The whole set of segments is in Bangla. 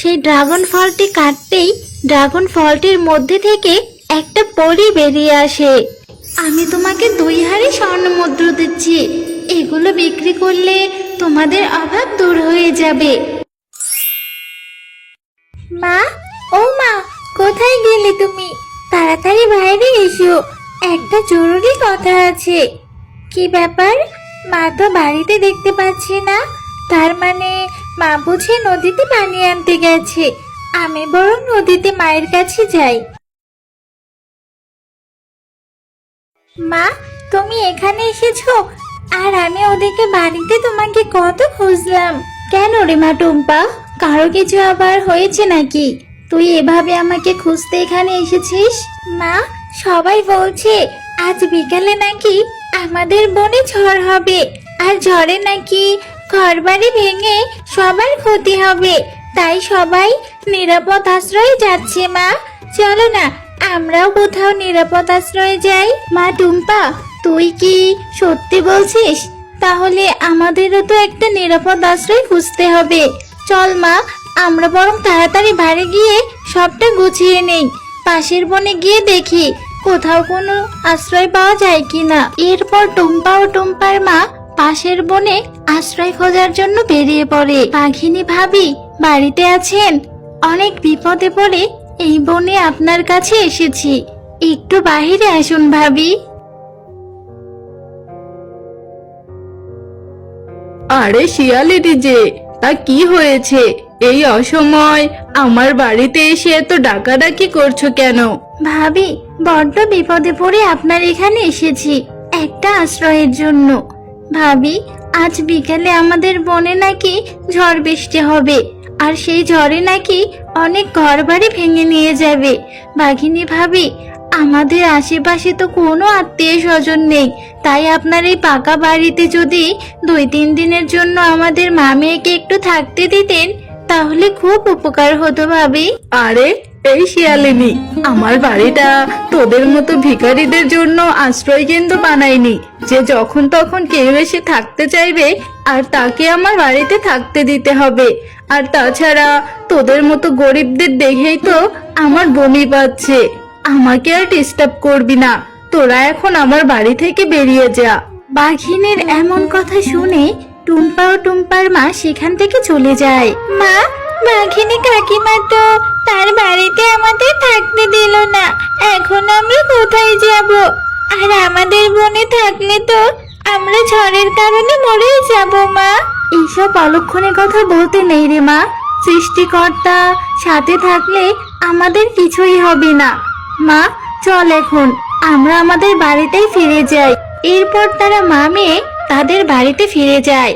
সেই ড্রাগন ফলটি কাটতেই ড্রাগন ফলটির মধ্যে থেকে একটা পরী বেরিয়ে আসে। আমি তোমাকে 2 হাড়ি স্বর্ণ মুদ্রা দিচ্ছি, এগুলো বিক্রি করলে তোমাদের অভাব দূর হয়ে যাবে। মা, ও মা, কোথায় গেলে তুমি? তাড়াতাড়ি বাইরে এসো, একটা জরুরি কথা আছে। কি ব্যাপার? মা তো বাড়িতে দেখতে পাচ্ছি না। তার মানে মা বুঝি নদীতে পানি আনতে গেছে। আমি বরং নদীতে মায়ের কাছে যাই। মা, তুমি এখানে এসেছো, আর আমি ওদিকে বাড়িতে তোমাকে কত খুঁজলাম। কেন রে মা টুম্পা, কারো কিছু আবার হয়েছে নাকি? তুই এভাবে আমাকে খুঁজতে এখানে এসেছিস? মা, সবাই বলছে আজ বিকালে নাকি আমাদের বনে ঝড় হবে, আর ঝড়ে নাকি ঘরবাড়ি ভেঙে সবার ক্ষতি হবে। তাই সবাই নিরাপদ আশ্রয়ে যাচ্ছে। মা, চলো না আমরাও কোথাও নিরাপদ আশ্রয়ে যাই। মা টুম্পা, তুই কি সত্যি বলছিস? তাহলে আমাদেরও তো একটা নিরাপদ আশ্রয় খুঁজতে হবে। চল মা, আমরা বরং তাড়াতাড়ি বাড়ি গিয়ে সবটা গুছিয়ে নেই। পাশের বনে গিয়ে দেখি কোথাও কোনো আশ্রয় পাওয়া যায় কিনা। এরপর টুম্পা ও টুম্পার মা পাশের বনে আশ্রয় খোঁজার জন্য বেরিয়ে পড়ে। বাঘিনী ভাবি বাড়িতে আছেন? অনেক বিপদে পড়ে এই বনে আপনার কাছে এসেছি, একটু বাইরে আসুন ভাবি। আরে শিয়ালিটি যে, তা কি হয়েছে? এই অসময় আমার বাড়িতে এসে এত ডাকাডাকি করছো কেন? ভাবি, বড্ড বিপদে পড়ে আপনার এখানে এসেছি একটা আশ্রয়ের জন্য। ভাবি, আজ বিকালে আমাদের বনে নাকি ঝড় বৃষ্টি হবে, আর সেই ঝড়ে নাকি অনেক ঘরবাড়ি ভেঙে নিয়ে যাবে। বাঘিনী ভাবি, আমাদের আশেপাশে তো কোনো আত্মীয় স্বজন নেই, তাই আপনার এই পাকা বাড়িতে যদি 2-3 দিনের জন্য আমাদের মা মেয়েকে একটু থাকতে দিতেন তাহলে খুব উপকার হতো ভাবি। আরে এই শিয়ালিনী, আমার বাড়িটা তোদের মতো ভিখারিদের জন্য আশ্রয় কেন্দ্র বানাইনি যে যখন তখন কেউ এসে থাকতে চাইবে আর তাকে আমার বাড়িতে থাকতে দিতে হবে। আর তাছাড়া তোদের মতো গরিবদের দেখেই তো আমার বমি পাচ্ছে। আমাকে আর ডিস্টার্ব করবি না, তোরা এখন আমার বাড়ি থেকে বেরিয়ে যা। বাঘিনীর এমন কথা শুনে টুম্পা ও টুম্পার মা সেখান থেকে চলে যায়। মা, বাঘিনী কাকিমা তো তার বাড়িতে আমাদের থাকতে দিল না, এখন আমরা কোথায় যাব? আর আমাদের বনে থাকলে তো আমরা ঝড়ের কারণে মরেই যাব। মা, এইসব অলক্ষণে কথা বলতে নেই রে মা। সৃষ্টিকর্তা সাথে থাকলে আমাদের কিছুই হবে না। মা, চল এখন আমরা আমাদের বাড়িতেই ফিরে যাই। এরপর তারা মা মেয়ে তাদের বাড়িতে ফিরে যায়।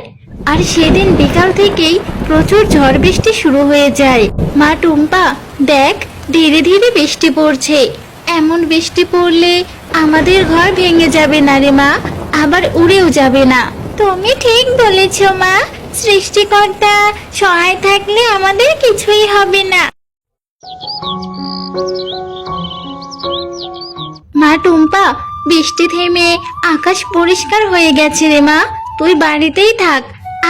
আর সেদিন বিকাল থেকেই প্রচুর ঝড় বৃষ্টি শুরু হয়ে যায়। মা টুম্পা, দেখ ধীরে ধীরে বৃষ্টি পড়ছে। এমন বৃষ্টি পড়লে আমাদের ঘর ভেঙে যাবে না রে মা, আবার উড়েও যাবে না। তুমি ঠিক বলেছ মা, সৃষ্টিকর্তা সহায় থাকলে আমাদের কিছুই হবে না। মা টুম্পা, বৃষ্টি থেমে আকাশ পরিষ্কার হয়ে গেছে রে মা, তুই বাড়িতেই থাক।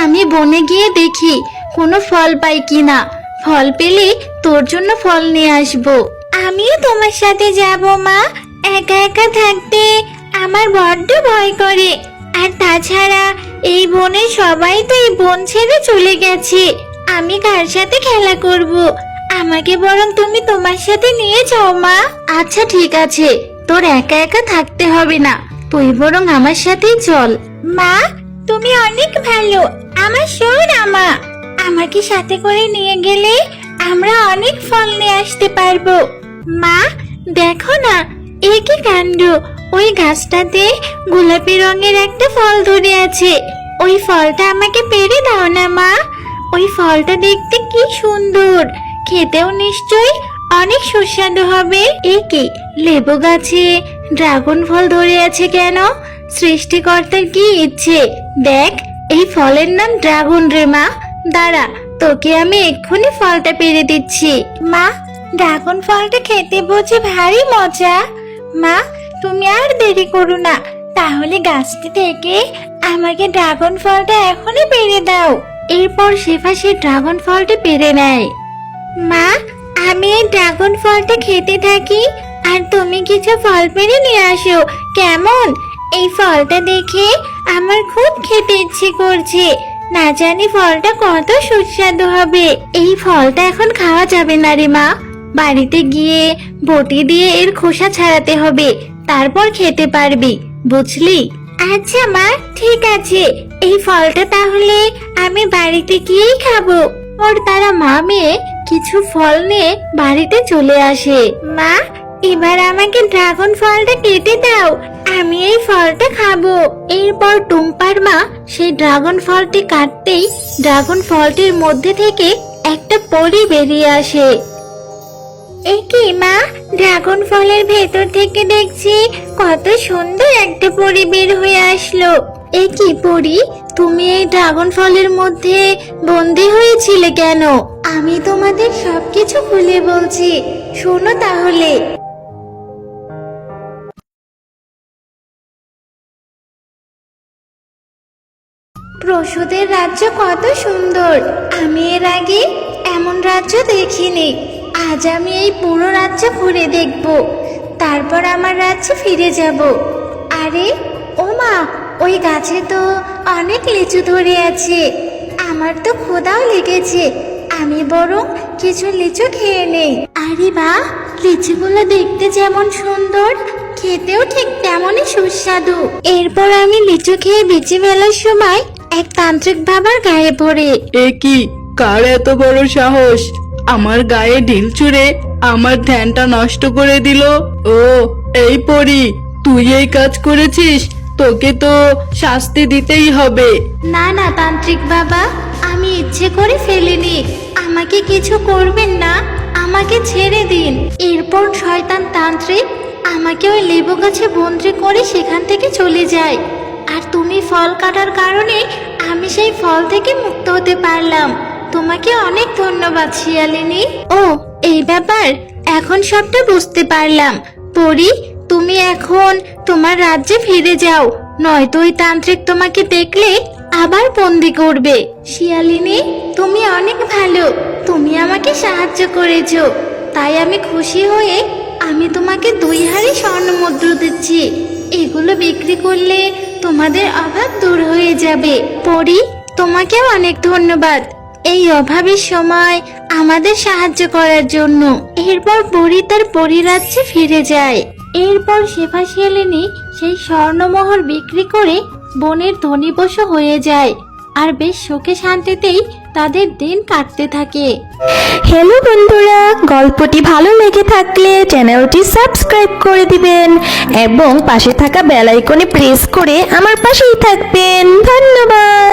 আমি বনে গিয়ে দেখি কোনো ফল পাই কিনা, ফল পেলে তোর জন্য ফল নিয়ে আসবো। আমিও তোমার সাথে যাব মা, একা একা থাকতে আমার বড্ড ভয় করে। আর তাছাড়া এই বনে সবাই তো এই বন ছেড়ে চলে গেছে, আমি কার সাথে খেলা করব? আমাকে বরং তুমি তোমার সাথে নিয়ে যাও মা। আচ্ছা ঠিক আছে, তোর একা একা থাকতে হবে না, তুই বরং আমার সাথেই চল। মা, তুমি অনেক ভালো, আমার সোনা মা। আমাকে সাথে করে নিয়ে গেলে আমরা অনেক ফল নিয়ে আসতে পারবো। মা, দেখো না, এ কি কাণ্ড! ওই গাছটাতে গোলাপি রঙের একটা ফল ধরে আছে। ওই ফলটা আমাকে পেড়ে দাও না মা। ওই ফলটা দেখতে কি সুন্দর, খেতেও নিশ্চয়ই অনেক সুস্বাদু হবে। এ কি, লেবু গাছে ড্রাগন ফল ধরে আছে কেন? সৃষ্টিকর্তার কি ইচ্ছে! দেখ, এই ফলের নাম ড্রাগন রে মা। দাঁড়া, তোকে আমি এক্ষুনি ফলটা পেড়ে দিচ্ছি। মা, ড্রাগন ফলটা খেতে বুঝি ভারী মজা। মা, তুমি আর দেরি করো না, তাহলে গাছটি থেকে আমাকে ড্রাগন ফলটা এখনই পেড়ে দাও। এরপর শেফা সে ড্রাগন ফলটি পেড়ে নেয়। মা, আমি এই ড্রাগন ফলটা খেতে থাকি আর তুমি কিছু ফল পেড়ে নিয়ে আসো, কেমন? এই ফলটা দেখে আমার খুব খেতে ইচ্ছে করছে। না জানি ফলটা কত সুস্বাদু হবে। এই ফলটা এখন খাওয়া যাবে না রে মা, বাড়িতে গিয়ে বটি দিয়ে এর খোসা ছাড়াতে হবে, তারপর খেতে পারবি, বুঝলি? আচ্ছা মা, ঠিক আছে। এই ফলটা তাহলে আমি বাড়িতে গিয়েই খাবো। ওর তারা মা মেয়ে কিছু ফল নিয়ে বাড়িতে চলে আসে। মা, এবার আমাকে ড্রাগন ফলটা কেটে দাও, আমি এই ফলটা খাবো। এরপর টুম্পার মা সেই ড্রাগন ফলটি কাটতেই ড্রাগন ফলটির মধ্যে থেকে একটা পরী বেরিয়ে আসে। এ কি মা, ড্রাগন ফলের ভেতর থেকে দেখছি কত সুন্দর একটা পরী বের হয়ে আসলো। এ কি পরী, তুমি এই ড্রাগন ফলের মধ্যে বন্দি হয়েছিলে কেন? আমি তোমাদের সবকিছু খুলে বলছি, শোনো তাহলে। প্রসূদের রাজ্য কত সুন্দর, আমি এর আগে এমন রাজ্য দেখিনি। আজ আমি এই পুরো রাজ্য ঘুরে দেখব, তারপর আমার রাজ্যে ফিরে যাব। আরে ও মা, ওই গাছে তো অনেক লিচু ধরে আছে, আমার তো ক্ষুধাও লেগেছে, আমি বরং কিছু লিচু খেয়ে নেই। আরে বাহ, লিচুগুলো দেখতে যেমন সুন্দর, খেতেও ঠিক তেমনই সুস্বাদু। এরপর আমি লিচু খেয়ে বেঁচে ফেলার সময় এক তান্ত্রিক বাবার গায়ে পড়ে। এ কি, কার এত বড় সাহস আমার গায়ে ঢিল ছুঁড়ে আমার ধ্যানটা নষ্ট করে দিল? ও, এই পরি, তুই এই কাজ করেছিস, তোকে তো শাস্তি দিতেই হবে। না না তান্ত্রিক বাবা, আমি ইচ্ছে করে ফেলিনি, আমাকে কিছু করবেন না, আমাকে ছেড়ে দিন। এরপর শয়তান তান্ত্রিক আমাকে ওই লেবু গাছে বন্দি করে সেখান থেকে চলে যায়। আর তুমি ফল কাটার কারণে আমি সেই ফল থেকে মুক্ত হতে পারলাম। তোমাকে অনেক ধন্যবাদ শিয়ালিনী। ও, এই ব্যাপার, এখন সবটা বুঝতে পারলাম। পরি, তুমি এখন তোমার রাজ্যে ফিরে যাও, নয়তো ওই তান্ত্রিক তোমাকে দেখলে আবার বন্দি করবে। শিয়ালিনী, তুমি অনেক ভালো, তুমি আমাকে সাহায্য করেছো, তাই আমি খুশি হয়ে আমি তোমাকে 2 হাঁড়ি স্বর্ণ মুদ্র দিচ্ছি। এগুলো বিক্রি করলে তোমাদের অভাব দূর হয়ে যাবে। পরি, তোমাকেও অনেক ধন্যবাদ এই অভাবের সময় আমাদের সাহায্য করার জন্য। এরপর পরি তার পরিরাজ্যে ফিরে যায়। এরপর শেফা শিয়ালিনী সেই স্বর্ণমোহর বিক্রি করে বনের ধনী পশু হয়ে যায়, আর বেশ সুখে শান্তিতেই তাদের দিন কাটতে থাকে। হ্যালো বন্ধুরা, গল্পটি ভালো লেগে থাকলে চ্যানেলটি সাবস্ক্রাইব করে দিবেন এবং পাশে থাকা বেল আইকনে প্রেস করে আমার পাশেই থাকবেন। ধন্যবাদ।